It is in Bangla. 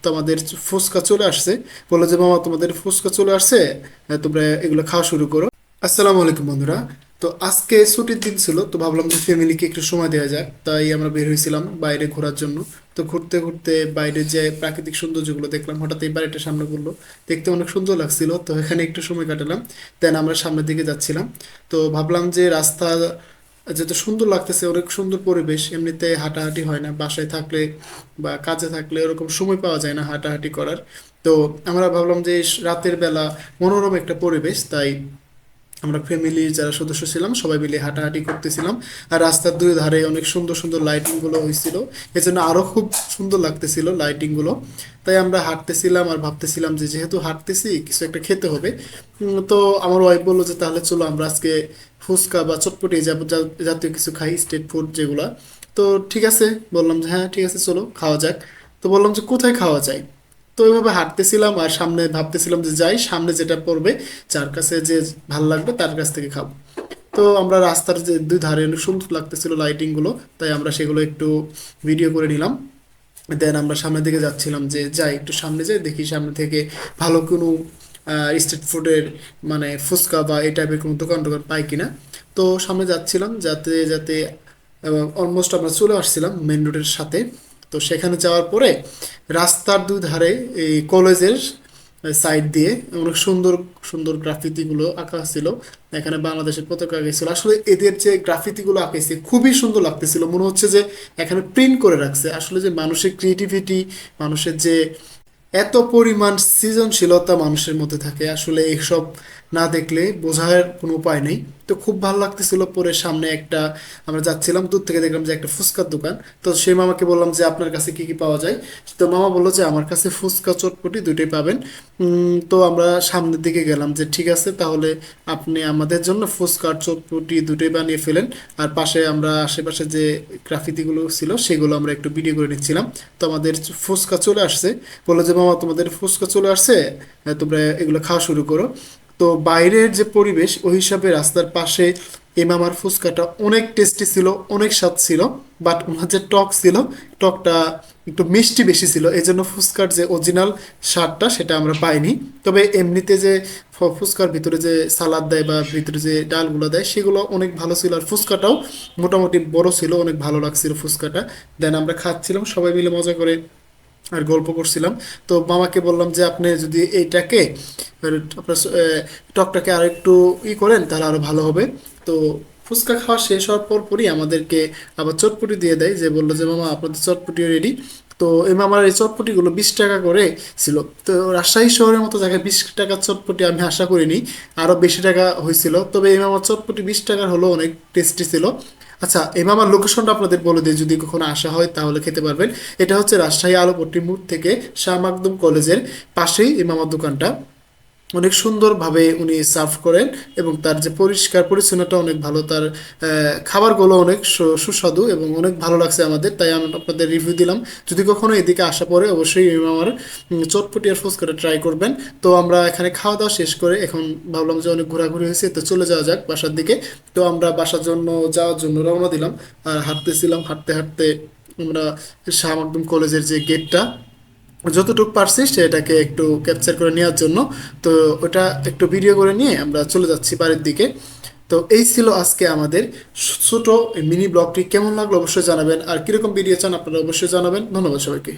তো আমাদের ফুচকা চলে আসছে। বললো যে মামা তোমাদের ফুচকা চলে আসছে, তোমরা এগুলো খাওয়া শুরু করো। আসসালামু আলাইকুম বন্ধুরা। তো আজকে ছুটির দিন ছিল, তো ভাবলাম যে ফ্যামিলিকে একটু সময় দেওয়া যাক, তাই আমরা বের হয়েছিলাম বাইরে ঘোরার জন্য। তো ঘুরতে ঘুরতে বাইরে যে প্রাকৃতিক সৌন্দর্যগুলো দেখলাম, হঠাৎ এই বাড়িটা সামনে পড়লো, দেখতে অনেক সুন্দর লাগছিল, তো এখানে একটু সময় কাটালাম। দেন আমরা সামনের দিকে যাচ্ছিলাম। তো ভাবলাম যে রাস্তা যেহেতু সুন্দর লাগতেছে, অনেক সুন্দর পরিবেশ, এমনিতে হাঁটাহাঁটি হয় না বাসায় থাকলে বা কাজে থাকলে, ওরকম সময় পাওয়া যায় না হাঁটাহাঁটি করার। তো আমরা ভাবলাম যে রাতের বেলা মনোরম একটা পরিবেশ, তাই আমরা ফ্যামিলির যারা সদস্য ছিলাম সবাই মিলে হাঁটাহাঁটি করতেছিলাম। আর রাস্তার দুই ধারে অনেক সুন্দর সুন্দর লাইটিং গুলো হয়েছিল, এজন্য আরো খুব সুন্দর লাগতেছিল লাইটিং গুলো। তাই আমরা হাঁটতেছিলাম আর ভাবতেছিলাম যে যেহেতু হাঁটতেছি কিছু একটা খেতে হবে। তো আমার ওয়াইফ বললো যে তাহলে চলো আমরা আজকে ফুচকা বা চটপটি জাতীয় কিছু খাই, স্ট্রিট ফুড যেগুলা। তো ঠিক আছে, বললাম যে হ্যাঁ ঠিক আছে চলো খাওয়া যাক। তো বললাম যে কোথায় খাওয়া যায়। তো ওইভাবে হাঁটতেছিলাম আর সামনে ভাবতেছিলাম যে যাই, সামনে যেটা পড়বে, যার কাছে যে ভাল লাগবে তার কাছ থেকে খাবো। তো আমরা রাস্তার যে দুই ধারে অনেক সুন্দর লাগতেছিল লাইটিং গুলো, তাই আমরা সেগুলো একটু ভিডিও করে নিলাম। দেন আমরা সামনের দিকে যাচ্ছিলাম যে যাই একটু সামনে যাই, দেখি সামনে থেকে ভালো কোনো স্ট্রিট ফুডের মানে ফুচকা বা এই টাইপের কোনো দোকান টোকান পাই কিনা। তো সামনে যাচ্ছিলাম যাতে যাতে অলমোস্ট আমরা চলে আসছিলাম মেন রোডের সাথে। তো সেখানে যাওয়ার পরে রাস্তার দুই ধারে এই কলেজের সাইড দিয়ে অনেক সুন্দর সুন্দর গ্রাফিতিগুলো আঁকা ছিল। এখানে বাংলাদেশের পতাকা গেছিল, আসলে এদের যে গ্রাফিতিগুলো আঁকেছে খুবই সুন্দর লাগতেছিল, মনে হচ্ছে যে এখানে প্রিন্ট করে রাখছে। আসলে যে মানুষের ক্রিয়েটিভিটি, মানুষের যে এত পরিমাণ সৃজনশীলতা মানুষের মধ্যে থাকে, আসলে এইসব না দেখলে বোঝার কোনো উপায় নেই। তো খুব ভালো লাগতেছিল। পরে সামনে একটা আমরা যাচ্ছিলাম, দূর থেকে দেখলাম যে একটা ফুচকার দোকান। তো সেই মামাকে বললাম যে আপনার কাছে কি কি পাওয়া যায়। তো মামা বললো যে আমার কাছে ফুচকা চটপটি দুইটাই পাবেন। তো আমরা সামনের দিকে গেলাম যে ঠিক আছে তাহলে আপনি আমাদের জন্য ফুচকা আর চটপটি দুটোই বানিয়ে ফেলেন। আর পাশে আমরা আশেপাশে যে গ্রাফিতিগুলো ছিল সেগুলো আমরা একটু ভিডিও করে নিচ্ছিলাম। তো আমাদের ফুচকা চলে আসছে। বললো যে মামা তোমাদের ফুচকা চলে আসছে, তোমরা এগুলো খাওয়া শুরু করো। তো বাইরের যে পরিবেশ ওই হিসাবে রাস্তার পাশে এই মামার ফুচকাটা অনেক টেস্টি ছিল, অনেক স্বাদ ছিল। বাট ওনার যে টক ছিল, টকটা একটু মিষ্টি বেশি ছিল, এই জন্য ফুচকার যে অরিজিনাল স্বাদটা সেটা আমরা পাইনি। তবে এমনিতে যে ফুচকার ভিতরে যে সালাদ দেয় বা ভিতরে যে ডালগুলো দেয় সেগুলো অনেক ভালো ছিল, আর ফুচকাটাও মোটামুটি বড় ছিল, অনেক ভালো লাগছিল ফুচকাটা। দেন আমরা খাচ্ছিলাম সবাই মিলে মজা করে আর গল্প করছিলাম। তো মামাকে বললাম যে আপনি যদি এইটাকে আপনার টকটাকে আর একটু করেন তাহলে আরো ভালো হবে। তো ফুচকা খাওয়া শেষ হওয়ার পর পরই আমাদেরকে আবার চটপটি দিয়ে দেয়, যে বললো যে মামা আপনাদের চটপটিও রেডি। তো এই মামার এই চটপটিগুলো 20 টাকা করে ছিল। তো রাজশাহী শহরের মতো জায়গায় 20 টাকার চটপটি আমি আশা করিনি, আরো বেশি টাকা হয়েছিল। তবে এই মামার চটপটি 20 টাকার হলো অনেক টেস্টি ছিল। আচ্ছা, এই মামার লোকেশনটা আপনাদের বলে দিই, যদি কখনো আসা হয় তাহলে খেতে পারবেন। এটা হচ্ছে রাজশাহী আলোপট্টি মোড় থেকে শাহ মাকদুম কলেজের পাশেই এই মামার দোকানটা। অনেক সুন্দরভাবে উনি সার্ভ করেন এবং তার যে পরিষ্কার পরিচ্ছন্নতা অনেক ভালো, তার খাবারগুলো অনেক সুস্বাদু এবং অনেক ভালো লাগছে আমাদের, তাই আমি আপনাদের রিভিউ দিলাম। যদি কখনো এদিকে আসা পড়ে অবশ্যই এই মামার চটপটি আর ফুচকাটা ট্রাই করবেন। তো আমরা এখানে খাওয়া দাওয়া শেষ করে এখন ভাবলাম যে অনেক ঘোরাঘুরি হয়েছে, তো চলে যাওয়া যাক বাসার দিকে। তো আমরা বাসার জন্য যাওয়ার জন্য রওনা দিলাম। আর হাঁটতেছিলাম, হাঁটতে হাঁটতে আমরা শাহ মাকদুম কলেজের যে গেটটা যতটুকু পারছি সেটাকে একটু ক্যাপচার করে নেওয়ার জন্য, তো ওটা একটু ভিডিও করে নিয়ে আমরা চলে যাচ্ছি বাড়ির দিকে। তো এই ছিল আজকে আমাদের ছোট মিনি ব্লগটি। কেমন লাগলো অবশ্যই জানাবেন, আর কিরকম ভিডিও চান আপনারা অবশ্যই জানাবেন। ধন্যবাদ সবাইকে।